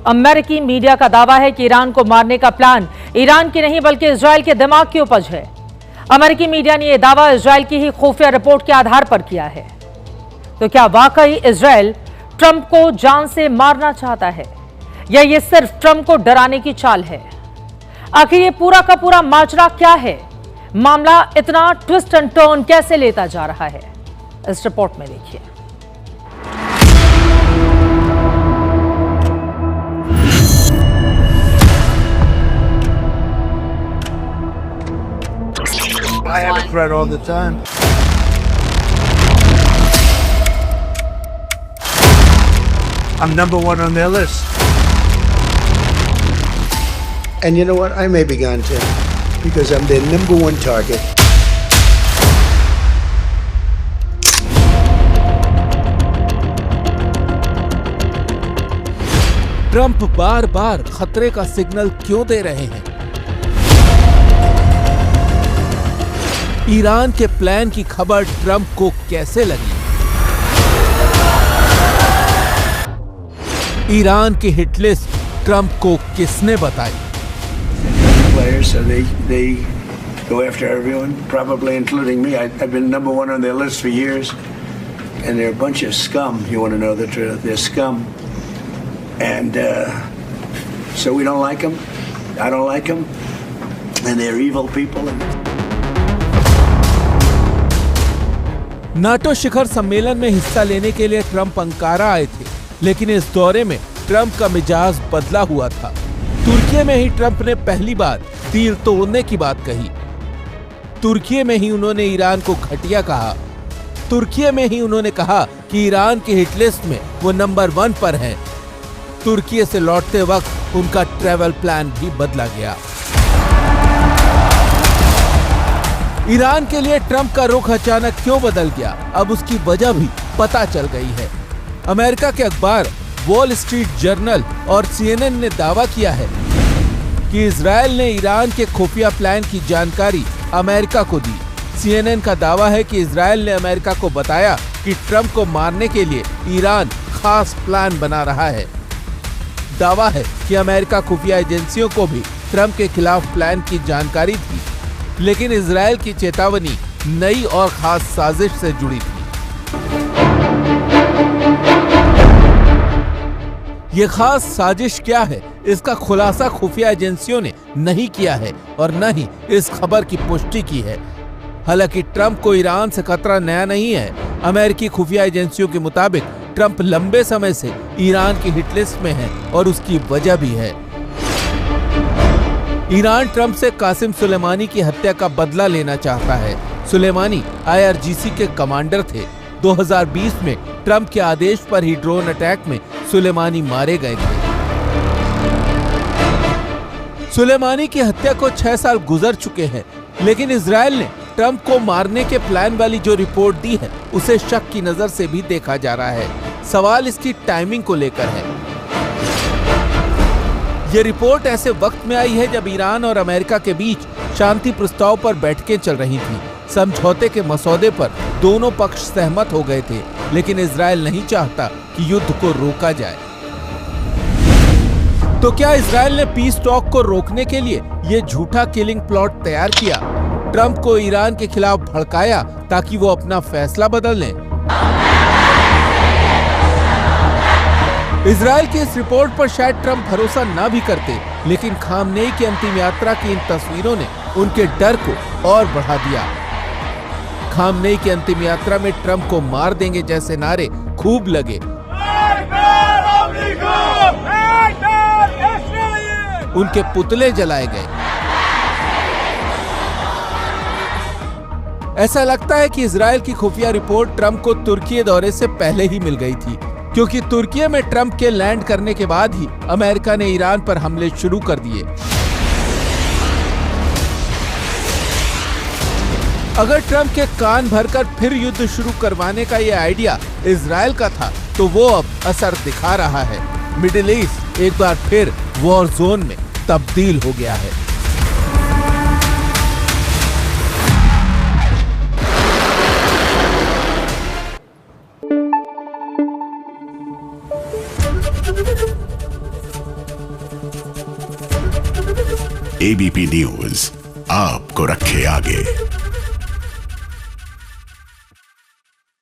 अमेरिकी मीडिया का दावा है कि ईरान को मारने का प्लान ईरान की नहीं बल्कि इजरायल के दिमाग की उपज है। अमेरिकी मीडिया ने यह दावा इजरायल की ही खुफिया रिपोर्ट के आधार पर किया है। तो क्या वाकई इजरायल ट्रंप को जान से मारना चाहता है या ये सिर्फ ट्रंप को डराने की चाल है? आखिर ये पूरा का पूरा माजरा क्या है? मामला इतना ट्विस्ट एंड टर्न कैसे लेता जा रहा है, इस रिपोर्ट में देखिए। I have a threat all the time. I'm number one on their list. And you know what? I may be gone too, because I'm their number one target. Trump बार बार खतरे का सिग्नल क्यों दे रहे हैं? Iran के plan की खबर ट्रंप को कैसे लगी? ईरान की हिट लिस्ट ट्रंप को किसने बताई? Players, so they go after everyone, probably including me. I've been number one on their list for years, and they're a bunch of scum. You want to know the truth? They're scum, and so we don't like them. I don't like them, and they're evil people. NATO शिखर सम्मेलन में हिस्सा लेने के लिए Trump Ankara आए थे, लेकिन इस दौरे में ट्रंप का मिजाज बदला हुआ था। तुर्की में ही ट्रंप ने पहली बार डील तोड़ने की बात कही। तुर्की में ही उन्होंने ईरान को घटिया कहा। तुर्की में ही उन्होंने कहा कि ईरान की हिट लिस्ट में वो नंबर 1 पर हैं। तुर्की से लौटते वक्त उनका ट्रैवल प्लान भी बदला गया। ईरान के लिए ट्रंप का रुख अचानक क्यों बदल गया, अब उसकी वजह भी पता चल गई है। अमेरिका के अखबार वॉल स्ट्रीट जर्नल और CNN ने दावा किया है कि इजरायल ने ईरान के खुफिया प्लान की जानकारी अमेरिका को दी। CNN का दावा है कि इजरायल ने अमेरिका को बताया कि ट्रंप को मारने के लिए ईरान खास प्लान बना रहा है। दावा है कि अमेरिका खुफिया एजेंसियों को भी ट्रंप के खिलाफ प्लान की जानकारी थी, लेकिन इजरायल की चेतावनी नई और खास साजिश से जुड़ी थी। ये खास साजिश क्या है, इसका खुलासा खुफिया एजेंसियों ने नहीं किया है और न ही इस खबर की पुष्टि की है। हालांकि ट्रंप को ईरान से खतरा नया नहीं है। अमेरिकी खुफिया एजेंसियों के मुताबिक ट्रंप लंबे समय से ईरान की हिट लिस्ट में है और उसकी वजह भी है। ईरान ट्रंप से कासिम सुलेमानी की हत्या का बदला लेना चाहता है। सुलेमानी IRGC के कमांडर थे। 2020 में ट्रंप के आदेश पर ही ड्रोन अटैक में सुलेमानी मारे गए थे। सुलेमानी की हत्या को 6 साल गुजर चुके हैं, लेकिन इजरायल ने ट्रंप को मारने के प्लान वाली जो रिपोर्ट दी है उसे शक की नजर से भी देखा जा रहा है। सवाल इसकी टाइमिंग को लेकर है। ये रिपोर्ट ऐसे वक्त में आई है जब ईरान और अमेरिका के बीच शांति प्रस्ताव पर बैठकें चल रही थीं। समझौते के मसौदे पर दोनों पक्ष सहमत हो गए थे, लेकिन इजरायल नहीं चाहता कि युद्ध को रोका जाए। तो क्या इजरायल ने पीस टॉक को रोकने के लिए ये झूठा किलिंग प्लॉट तैयार किया? ट्रंप को ईरान के खिलाफ भड़काया ताकि वो अपना फैसला बदल लें? इजरायल की इस रिपोर्ट पर शायद ट्रंप भरोसा ना भी करते, लेकिन खामनेई की अंतिम यात्रा की इन तस्वीरों ने उनके डर को और बढ़ा दिया। खामनेई की अंतिम यात्रा में ट्रंप को मार देंगे जैसे नारे खूब लगे। उनके पुतले जलाए गए। ऐसा लगता है कि इजरायल की खुफिया रिपोर्ट ट्रंप को तुर्की दौरे से पहले ही मिल गई थी, क्योंकि तुर्की में ट्रंप के लैंड करने के बाद ही अमेरिका ने ईरान पर हमले शुरू कर दिए। अगर ट्रंप के कान भरकर फिर युद्ध शुरू करवाने का ये आइडिया इजरायल का था, तो वो अब असर दिखा रहा है। मिडिल ईस्ट एक बार फिर वॉर जोन में तब्दील हो गया है। एबीपी न्यूज आपको रखे आगे।